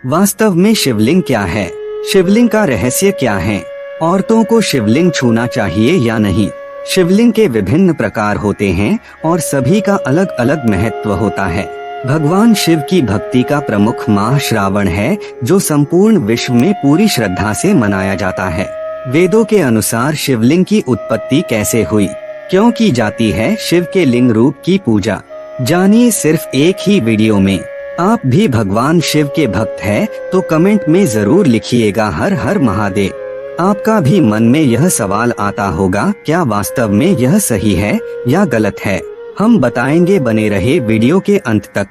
वास्तव में शिवलिंग क्या है? शिवलिंग का रहस्य क्या है? औरतों को शिवलिंग छूना चाहिए या नहीं? शिवलिंग के विभिन्न प्रकार होते हैं और सभी का अलग अलग महत्व होता है। भगवान शिव की भक्ति का प्रमुख माह श्रावण है, जो संपूर्ण विश्व में पूरी श्रद्धा से मनाया जाता है। वेदों के अनुसार शिवलिंग की उत्पत्ति कैसे हुई, क्यों की जाती है शिव के लिंग रूप की पूजा, जानिए सिर्फ एक ही वीडियो में। आप भी भगवान शिव के भक्त हैं तो कमेंट में जरूर लिखिएगा हर हर महादेव। आपका भी मन में यह सवाल आता होगा, क्या वास्तव में यह सही है या गलत है? हम बताएंगे, बने रहे वीडियो के अंत तक।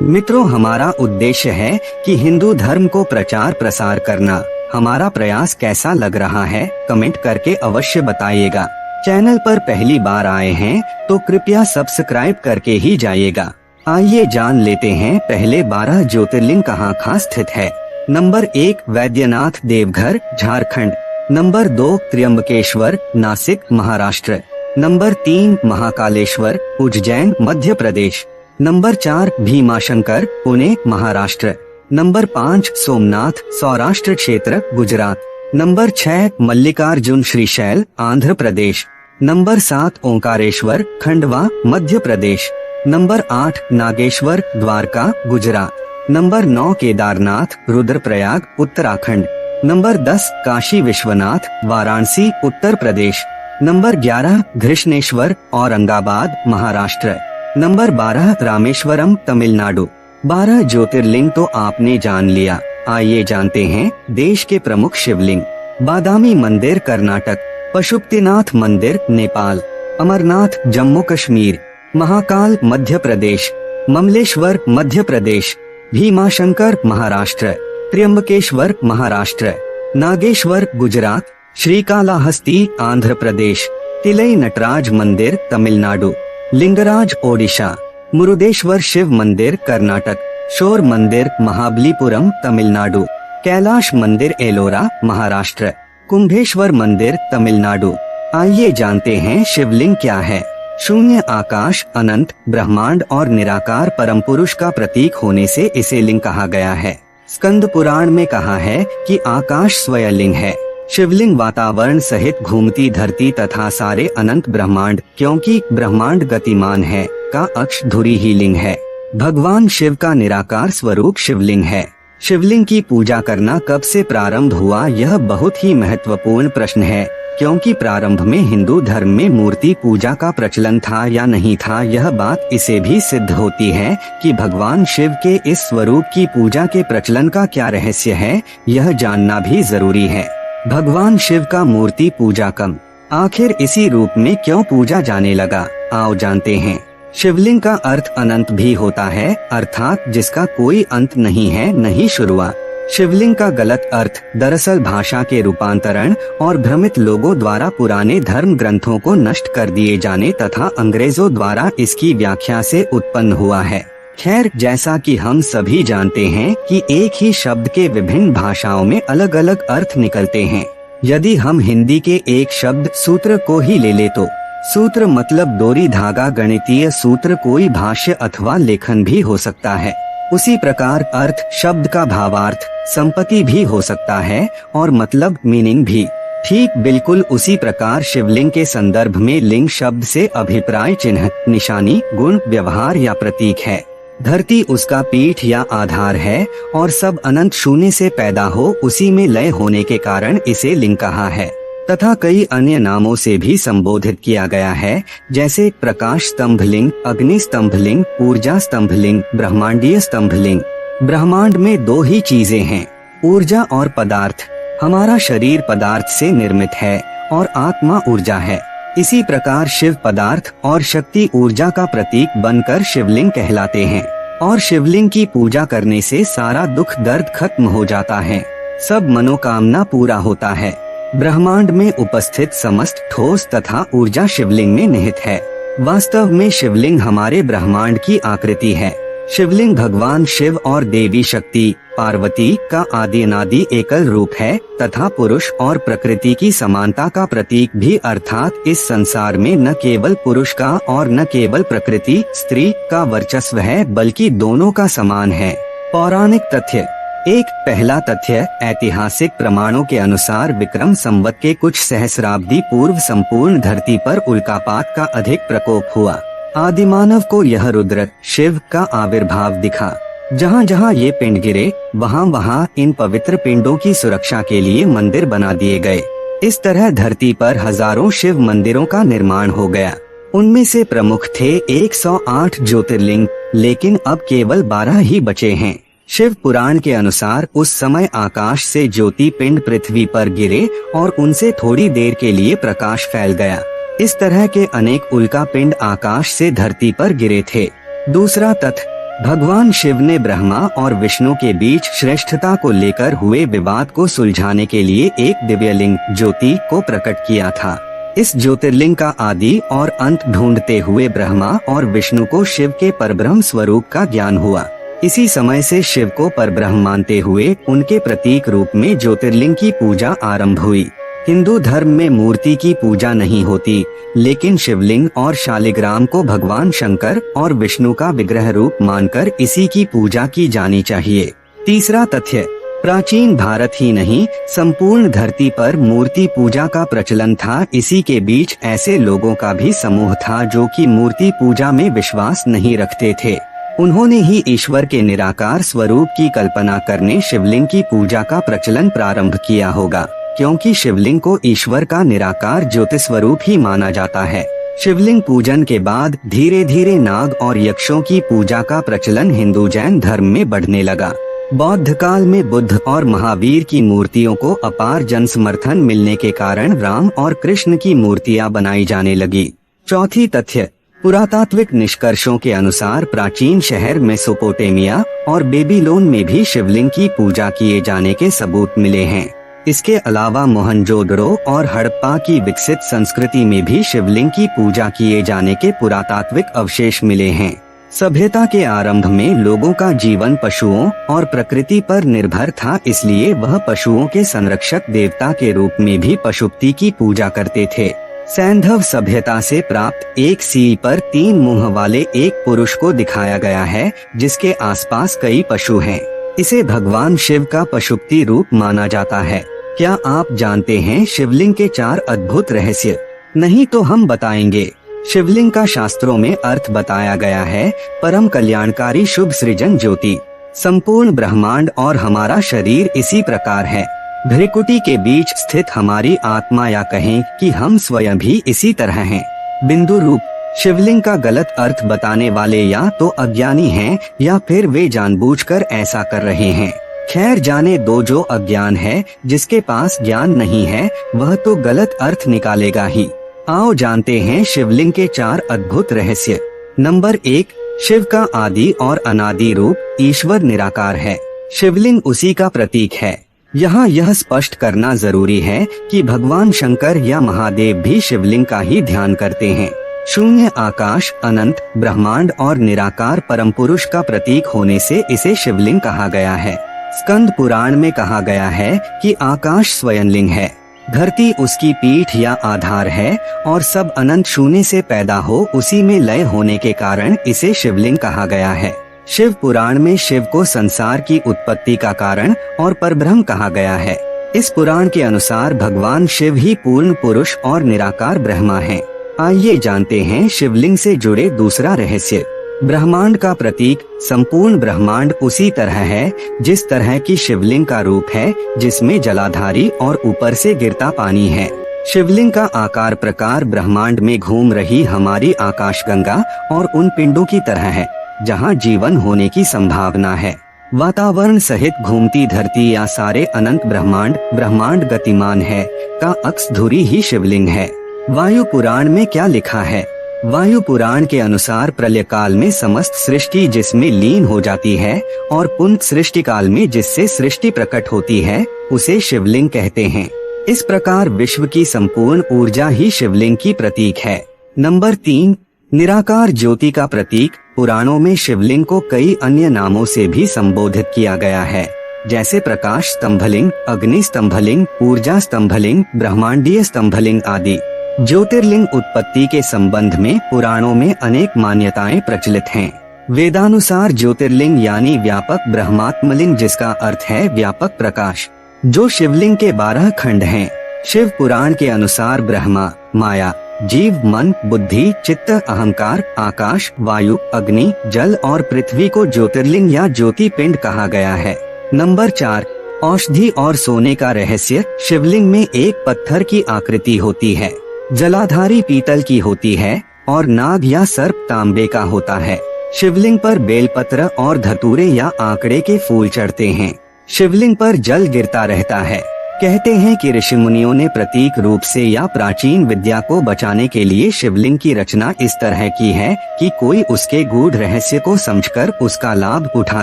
मित्रों, हमारा उद्देश्य है कि हिंदू धर्म को प्रचार प्रसार करना। हमारा प्रयास कैसा लग रहा है कमेंट करके अवश्य बताइएगा। चैनल पर पहली बार आए हैं तो कृपया सब्सक्राइब करके ही जाइएगा। आइए जान लेते हैं पहले 12 ज्योतिर्लिंग कहाँ स्थित है। Number 1 Vaidyanath Deoghar Jharkhand. Number 2 Trimbakeshwar Nashik Maharashtra. Number 3 Mahakaleshwar Ujjain Madhya Pradesh. Number 4 Bhimashankar Pune Maharashtra. Number 5 Somnath Saurashtra क्षेत्र Gujarat. Number 6 Mallikarjun Srisaila Andhra Pradesh. Number 7 Omkareshwar Khandwa Madhya Pradesh. Number 8 Nageshwar Dwarka Gujarat. Number 9 Kedarnath Rudraprayag Uttarakhand. Number 10 Kashi Vishwanath Varanasi Uttar Pradesh. Number 11 Grishneshwar Aurangabad Maharashtra. Number 12 Rameswaram Tamil Nadu. 12 ज्योतिर्लिंग तो आपने जान लिया, आइए जानते हैं देश के प्रमुख शिवलिंग। बादामी मंदिर कर्नाटक, पशुपतिनाथ मंदिर नेपाल, अमरनाथ जम्मू कश्मीर, महाकाल मध्य प्रदेश, ममलेश्वर मध्य प्रदेश, भीमाशंकर महाराष्ट्र, त्र्यंबकेश्वर महाराष्ट्र, नागेश्वर गुजरात, श्रीकालाहस्ती आंध्र प्रदेश, तिलई नटराज मंदिर तमिलनाडु, लिंगराज ओडिशा, मुरुदेश्वर शिव मंदिर कर्नाटक, शोर मंदिर महाबलीपुरम तमिलनाडु, कैलाश मंदिर एलोरा महाराष्ट्र, कुंभेश्वर मंदिर तमिलनाडु। आइए जानते हैं शिवलिंग क्या है। शून्य आकाश, अनंत, ब्रह्मांड और निराकार परम पुरुष का प्रतीक होने से इसे लिंग कहा गया है। स्कंद पुराण में कहा है कि आकाश स्वयं लिंग है। शिवलिंग वातावरण सहित घूमती धरती तथा सारे अनंत ब्रह्मांड, क्योंकि ब्रह्मांड गतिमान है, का अक्ष धुरी ही लिंग है। भगवान शिव का निराकार स्वरूप शिवलिंग है। शिवलिंग की पूजा करना कब से प्रारंभ हुआ, यह बहुत ही महत्वपूर्ण प्रश्न है, क्योंकि प्रारंभ में हिंदू धर्म में मूर्ति पूजा का प्रचलन था या नहीं था, यह बात इसे भी सिद्ध होती है कि भगवान शिव के इस स्वरूप की पूजा के प्रचलन का क्या रहस्य है, यह जानना भी जरूरी है। भगवान शिव का मूर्ति पूजा कम, आखिर इसी रूप में क्यों पूजा जाने लगा, आओ जानते हैं। शिवलिंग का अर्थ अनंत भी होता है, अर्थात जिसका कोई अंत नहीं है, नहीं शुरुआत। शिवलिंग का गलत अर्थ दरअसल भाषा के रूपांतरण और भ्रमित लोगों द्वारा पुराने धर्म ग्रंथों को नष्ट कर दिए जाने तथा अंग्रेजों द्वारा इसकी व्याख्या से उत्पन्न हुआ है। खैर, जैसा कि हम सभी जानते हैं कि एक ही शब्द के विभिन्न भाषाओं में अलग अलग अर्थ निकलते हैं। यदि हम हिंदी के एक शब्द सूत्र को ही ले ले तो सूत्र मतलब डोरी धागा, गणितीय सूत्र कोई भाष्य अथवा लेखन भी हो सकता है। उसी प्रकार अर्थ शब्द का भावार्थ संपत्ति भी हो सकता है और मतलब मीनिंग भी। ठीक बिल्कुल उसी प्रकार शिवलिंग के संदर्भ में लिंग शब्द से अभिप्राय चिन्ह, निशानी, गुण, व्यवहार या प्रतीक है। धरती उसका पीठ या आधार है और सब अनंत शून्य से पैदा हो उसी में लय होने के कारण इसे लिंग कहा है, तथा कई अन्य नामों से भी संबोधित किया गया है, जैसे प्रकाश स्तंभ लिंग, अग्नि स्तंभ लिंग, ऊर्जा स्तंभ लिंग, ब्रह्मांडीय स्तंभ लिंग। ब्रह्मांड में दो ही चीजें हैं, ऊर्जा और पदार्थ। हमारा शरीर पदार्थ से निर्मित है और आत्मा ऊर्जा है। इसी प्रकार शिव पदार्थ और शक्ति ऊर्जा का प्रतीक बनकर शिवलिंग कहलाते हैं और शिवलिंग की पूजा करने से सारा दुख दर्द खत्म हो जाता है, सब मनोकामना पूरा होता है। ब्रह्मांड में उपस्थित समस्त ठोस तथा ऊर्जा शिवलिंग में निहित है। वास्तव में शिवलिंग हमारे ब्रह्मांड की आकृति है। शिवलिंग भगवान शिव और देवी शक्ति पार्वती का आदि अनादि एकल रूप है तथा पुरुष और प्रकृति की समानता का प्रतीक भी, अर्थात इस संसार में न केवल पुरुष का और न केवल प्रकृति स्त्री का वर्चस्व है बल्कि दोनों का समान है। पौराणिक तथ्य। एक पहला तथ्य, ऐतिहासिक प्रमाणों के अनुसार विक्रम संवत के कुछ सहस्राब्दी पूर्व संपूर्ण धरती पर उल्कापात का अधिक प्रकोप हुआ। आदिमानव को यह रुद्र शिव का आविर्भाव दिखा। जहाँ जहाँ ये पिंड गिरे वहाँ वहाँ इन पवित्र पिंडों की सुरक्षा के लिए मंदिर बना दिए गए। इस तरह धरती पर हजारों शिव मंदिरों का निर्माण हो गया। उनमें से प्रमुख थे 108 ज्योतिर्लिंग, लेकिन अब केवल 12 ही बचे हैं। शिव पुराण के अनुसार उस समय आकाश से ज्योति पिंड पृथ्वी पर गिरे और उनसे थोड़ी देर के लिए प्रकाश फैल गया। इस तरह के अनेक उल्का पिंड आकाश से धरती पर गिरे थे। दूसरा तथ्य, भगवान शिव ने ब्रह्मा और विष्णु के बीच श्रेष्ठता को लेकर हुए विवाद को सुलझाने के लिए एक दिव्यलिंग ज्योति को प्रकट किया था। इस ज्योतिर्लिंग का आदि और अंत ढूंढते हुए ब्रह्मा और विष्णु को शिव के परब्रह्म स्वरूप का ज्ञान हुआ। इसी समय से शिव को परब्रह्म मानते हुए उनके प्रतीक रूप में ज्योतिर्लिंग की पूजा आरंभ हुई। हिंदू धर्म में मूर्ति की पूजा नहीं होती, लेकिन शिवलिंग और शालिग्राम को भगवान शंकर और विष्णु का विग्रह रूप मानकर इसी की पूजा की जानी चाहिए। तीसरा तथ्य, प्राचीन भारत ही नहीं संपूर्ण धरती पर मूर्ति पूजा का प्रचलन था। इसी के बीच ऐसे लोगों का भी समूह था जो कि मूर्ति पूजा में विश्वास नहीं रखते थे। उन्होंने ही ईश्वर के निराकार स्वरूप की कल्पना करने शिवलिंग की पूजा का प्रचलन प्रारंभ किया होगा, क्योंकि शिवलिंग को ईश्वर का निराकार ज्योति स्वरूप ही माना जाता है। शिवलिंग पूजन के बाद धीरे धीरे नाग और यक्षों की पूजा का प्रचलन हिंदू जैन धर्म में बढ़ने लगा। बौद्ध काल में बुद्ध और महावीर की मूर्तियों को अपार जन समर्थन मिलने के कारण राम और कृष्ण की मूर्तियां बनाई जाने लगी। चौथी तथ्य, पुरातात्विक निष्कर्षों के अनुसार प्राचीन शहर मेसोपोटामिया और बेबीलोन में भी शिवलिंग की पूजा किए जाने के सबूत मिले हैं। इसके अलावा मोहनजोदड़ो और हड़प्पा की विकसित संस्कृति में भी शिवलिंग की पूजा किए जाने के पुरातात्विक अवशेष मिले हैं। सभ्यता के आरंभ में लोगों का जीवन पशुओं और प्रकृति पर निर्भर था, इसलिए वह पशुओं के संरक्षक देवता के रूप में भी पशुपति की पूजा करते थे। सैंधव सभ्यता से प्राप्त एक सील पर 3 मुंह वाले एक पुरुष को दिखाया गया है, जिसके आसपास कई पशु हैं। इसे भगवान शिव का पशुपति रूप माना जाता है। क्या आप जानते हैं शिवलिंग के 4 अद्भुत रहस्य? नहीं तो हम बताएंगे। शिवलिंग का शास्त्रों में अर्थ बताया गया है, परम कल्याणकारी शुभ सृजन ज्योति। संपूर्ण ब्रह्मांड और हमारा शरीर इसी प्रकार है। भ्रिकुटी के बीच स्थित हमारी आत्मा, या कहें कि हम स्वयं भी इसी तरह हैं। बिंदु रूप शिवलिंग का गलत अर्थ बताने वाले या तो अज्ञानी हैं या फिर वे जानबूझकर ऐसा कर रहे हैं। खैर जाने दो, जो अज्ञान है, जिसके पास ज्ञान नहीं है, वह तो गलत अर्थ निकालेगा ही। आओ जानते हैं शिवलिंग के 4 अद्भुत रहस्य। नंबर 1, शिव का आदि और अनादि रूप ईश्वर निराकार है। शिवलिंग उसी का प्रतीक है। यहाँ यह स्पष्ट करना जरूरी है कि भगवान शंकर या महादेव भी शिवलिंग का ही ध्यान करते हैं। शून्य आकाश, अनंत ब्रह्मांड और निराकार परम पुरुष का प्रतीक होने से इसे शिवलिंग कहा गया है। स्कंद पुराण में कहा गया है कि आकाश स्वयंलिंग है, धरती उसकी पीठ या आधार है और सब अनंत शून्य से पैदा हो उसी में लय होने के कारण इसे शिवलिंग कहा गया है। शिव पुराण में शिव को संसार की उत्पत्ति का कारण और परब्रह्म कहा गया है। इस पुराण के अनुसार भगवान शिव ही पूर्ण पुरुष और निराकार ब्रह्मा हैं। आइए जानते हैं शिवलिंग से जुड़े दूसरा रहस्य। ब्रह्मांड का प्रतीक संपूर्ण ब्रह्मांड उसी तरह है जिस तरह की शिवलिंग का रूप है, जिसमें जलाधारी और ऊपर से गिरता पानी है। शिवलिंग का आकार प्रकार ब्रह्मांड में घूम रही हमारी आकाशगंगा और उन पिंडों की तरह है जहां जीवन होने की संभावना है। वातावरण सहित घूमती धरती या सारे अनंत ब्रह्मांड गतिमान है का अक्स धुरी ही शिवलिंग है। वायु पुराण में क्या लिखा है? वायु पुराण के अनुसार प्रलय काल में समस्त सृष्टि जिसमें लीन हो जाती है और पुनः सृष्टि काल में जिससे सृष्टि प्रकट होती है उसे शिवलिंग कहते हैं। इस प्रकार विश्व की संपूर्ण ऊर्जा ही शिवलिंग की प्रतीक है। नंबर 3, निराकार ज्योति का प्रतीक पुराणों में शिवलिंग को कई अन्य नामों से भी संबोधित किया गया है, जैसे प्रकाश स्तंभलिंग, अग्नि स्तंभलिंग, ऊर्जा स्तंभलिंग, ब्रह्मांडीय स्तंभलिंग आदि। ज्योतिर्लिंग उत्पत्ति के संबंध में पुराणों में अनेक मान्यताएं प्रचलित हैं। वेदानुसार ज्योतिर्लिंग यानी व्यापक ब्रह्मात्मलिंग, जिसका अर्थ है व्यापक प्रकाश, जो शिवलिंग के 12 खंड हैं। शिव पुराण के अनुसार ब्रह्मा, माया, जीव, मन, बुद्धि, चित्त, अहंकार, आकाश, वायु, अग्नि, जल और पृथ्वी को ज्योतिर्लिंग या ज्योति पिंड कहा गया है। नंबर 4, औषधि और सोने का रहस्य। शिवलिंग में एक पत्थर की आकृति होती है, जलाधारी पीतल की होती है और नाग या सर्प तांबे का होता है। शिवलिंग पर बेलपत्र और धतूरे या आंकड़े के फूल चढ़ते हैं। शिवलिंग पर जल गिरता रहता है। कहते हैं कि ऋषि मुनियों ने प्रतीक रूप से या प्राचीन विद्या को बचाने के लिए शिवलिंग की रचना इस तरह की है कि कोई उसके गूढ़ रहस्य को समझकर उसका लाभ उठा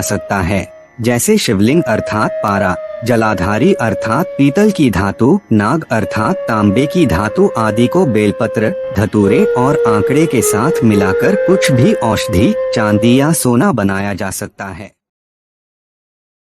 सकता है। जैसे शिवलिंग अर्थात पारा, जलाधारी अर्थात पीतल की धातु, नाग अर्थात तांबे की धातु आदि को बेलपत्र, धतूरे और आंकड़े के साथ मिलाकर कुछ भी औषधि, चांदी या सोना बनाया जा सकता है।